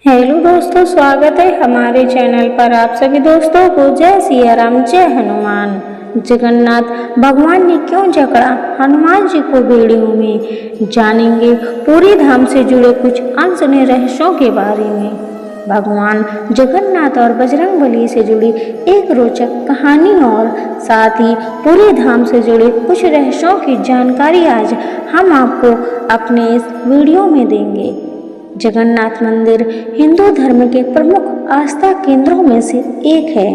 Hello दोस्तों, स्वागत है हमारे चैनल पर। आप सभी दोस्तों को जय सिया राम, जय हनुमान। जगन्नाथ भगवान ने क्यों जकड़ा हनुमान जी को बेड़ियों में, जानेंगे पूरी धाम से जुड़े कुछ अनसुने रहस्यों के बारे में। भगवान जगन्नाथ और बजरंगबली से जुड़ी एक रोचक कहानी और साथ ही पूरी धाम से जुड़े कुछ रहस्यों की जानकारी आज हम आपको अपने इस वीडियो में देंगे। जगन्नाथ मंदिर हिंदू धर्म के प्रमुख आस्था केंद्रों में से एक है।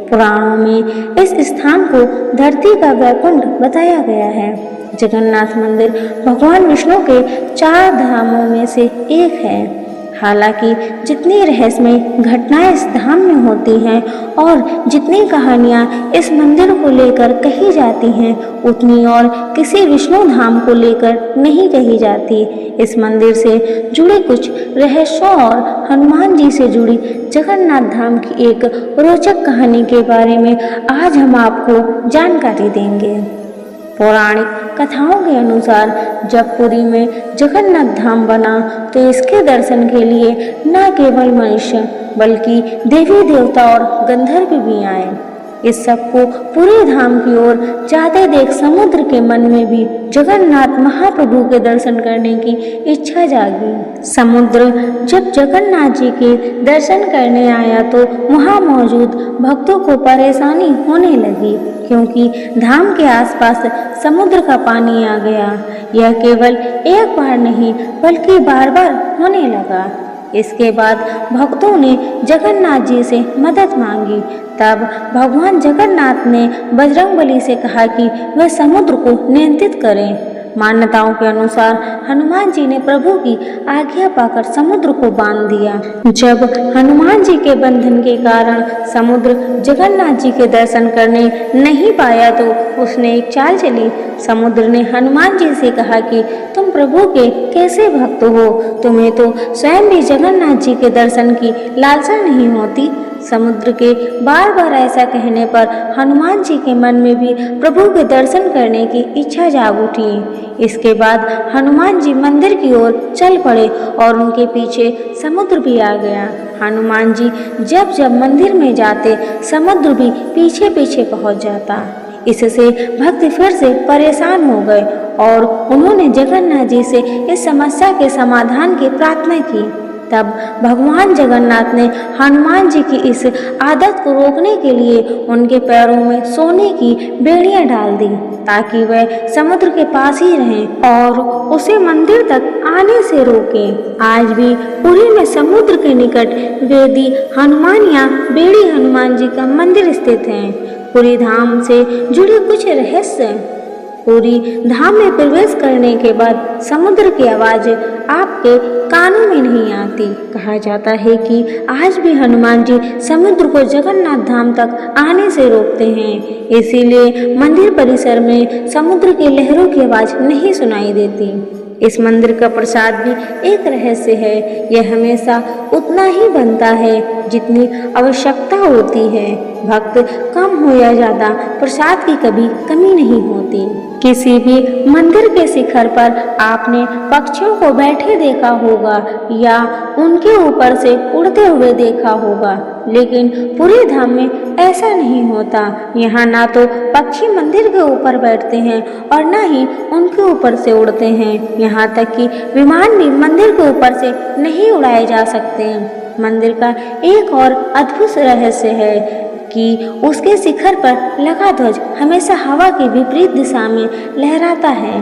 पुराणों में इस स्थान को धरती का वैकुंठ बताया गया है। जगन्नाथ मंदिर भगवान विष्णु के 4 धामों में से एक है। हालांकि जितनी रहस्यमय घटनाएं इस धाम में होती हैं और जितनी कहानियां इस मंदिर को लेकर कही जाती हैं, उतनी और किसी विष्णु धाम को लेकर नहीं कही जाती। इस मंदिर से जुड़े कुछ रहस्यों और हनुमान जी से जुड़ी जगन्नाथ धाम की एक रोचक कहानी के बारे में आज हम आपको जानकारी देंगे। पौराणिक कथाओं के अनुसार जब पुरी में जगन्नाथ धाम बना तो इसके दर्शन के लिए न केवल मनुष्य बल्कि देवी देवता और गंधर्व भी आए। इस सबको पूरे धाम की ओर जाते देख समुद्र के मन में भी जगन्नाथ महाप्रभु के दर्शन करने की इच्छा जागी। समुद्र जब जगन्नाथ जी के दर्शन करने आया तो वहां मौजूद भक्तों को परेशानी होने लगी, क्योंकि धाम के आसपास समुद्र का पानी आ गया। यह केवल एक बार नहीं बल्कि बार बार होने लगा। इसके बाद भक्तों ने जगन्नाथ जी से मदद मांगी। तब भगवान जगन्नाथ ने बजरंगबली से कहा कि वह समुद्र को नियंत्रित करें। मान्यताओं के अनुसार हनुमान जी ने प्रभु की आज्ञा पाकर समुद्र को बांध दिया। जब हनुमान जी के बंधन के कारण समुद्र जगन्नाथ जी के दर्शन करने नहीं पाया तो उसने एक चाल चली। समुद्र ने हनुमान जी से कहा कि तुम प्रभु के कैसे भक्त हो, तुम्हें तो स्वयं भी जगन्नाथ जी के दर्शन की लालसा नहीं होती। समुद्र के बार बार ऐसा कहने पर हनुमान जी के मन में भी प्रभु के दर्शन करने की इच्छा जाग उठी। इसके बाद हनुमान जी मंदिर की ओर चल पड़े और उनके पीछे समुद्र भी आ गया। हनुमान जी जब जब मंदिर में जाते, समुद्र भी पीछे पीछे पहुंच जाता। इससे भक्त फिर से परेशान हो गए और उन्होंने जगन्नाथ जी से इस समस्या के समाधान की प्रार्थना की। तब भगवान जगन्नाथ ने हनुमान जी की इस आदत को रोकने के लिए उनके पैरों में सोने की बेड़ियां डाल दी, ताकि वह समुद्र के पास ही रहें और उसे मंदिर तक आने से रोकें। आज भी पुरी में समुद्र के निकट वेदी हनुमान या बेड़ी हनुमान जी का मंदिर स्थित है। पुरी धाम से जुड़े कुछ रहस्य। पूरी धाम में प्रवेश करने के बाद समुद्र की आवाज आपके कानों में नहीं आती। कहा जाता है कि आज भी हनुमान जी समुद्र को जगन्नाथ धाम तक आने से रोकते हैं, इसीलिए मंदिर परिसर में समुद्र की लहरों की आवाज नहीं सुनाई देती। इस मंदिर का प्रसाद भी एक रहस्य है। यह हमेशा उतना ही बनता है जितनी आवश्यकता होती है। भक्त कम हो या ज्यादा, प्रसाद की कभी कमी नहीं होती। किसी भी मंदिर के शिखर पर आपने पक्षियों को बैठे देखा होगा या उनके ऊपर से उड़ते हुए देखा होगा, लेकिन पूरे धाम में ऐसा नहीं होता। यहाँ ना तो पक्षी मंदिर के ऊपर बैठते हैं और ना ही उनके ऊपर से उड़ते हैं। यहाँ तक कि विमान भी मंदिर के ऊपर से नहीं उड़ाए जा सकते। मंदिर का एक और अद्भुत रहस्य है कि उसके शिखर पर लगा ध्वज हमेशा हवा की विपरीत दिशा में लहराता है।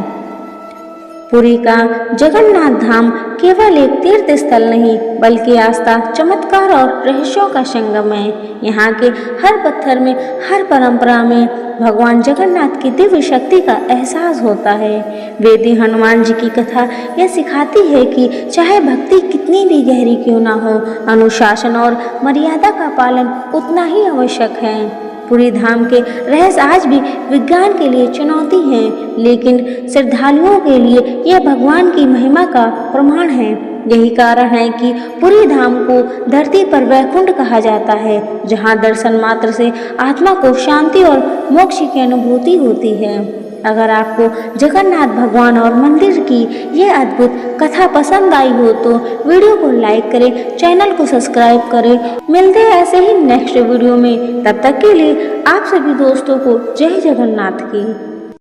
पुरी का जगन्नाथ धाम केवल एक तीर्थ स्थल नहीं बल्कि आस्था, चमत्कार और रहस्यों का संगम है। यहाँ के हर पत्थर में, हर परंपरा में भगवान जगन्नाथ की दिव्य शक्ति का एहसास होता है। वेदी हनुमान जी की कथा यह सिखाती है कि चाहे भक्ति कितनी भी गहरी क्यों ना हो, अनुशासन और मर्यादा का पालन उतना ही आवश्यक है। पूरी धाम के रहस्य आज भी विज्ञान के लिए चुनौती हैं, लेकिन श्रद्धालुओं के लिए यह भगवान की महिमा का प्रमाण है। यही कारण है कि पूरी धाम को धरती पर वैकुंठ कहा जाता है, जहां दर्शन मात्र से आत्मा को शांति और मोक्ष की अनुभूति होती है। अगर आपको जगन्नाथ भगवान और मंदिर की ये अद्भुत कथा पसंद आई हो तो वीडियो को लाइक करें, चैनल को सब्सक्राइब करें। मिलते हैं ऐसे ही नेक्स्ट वीडियो में, तब तक के लिए आप सभी दोस्तों को जय जगन्नाथ की।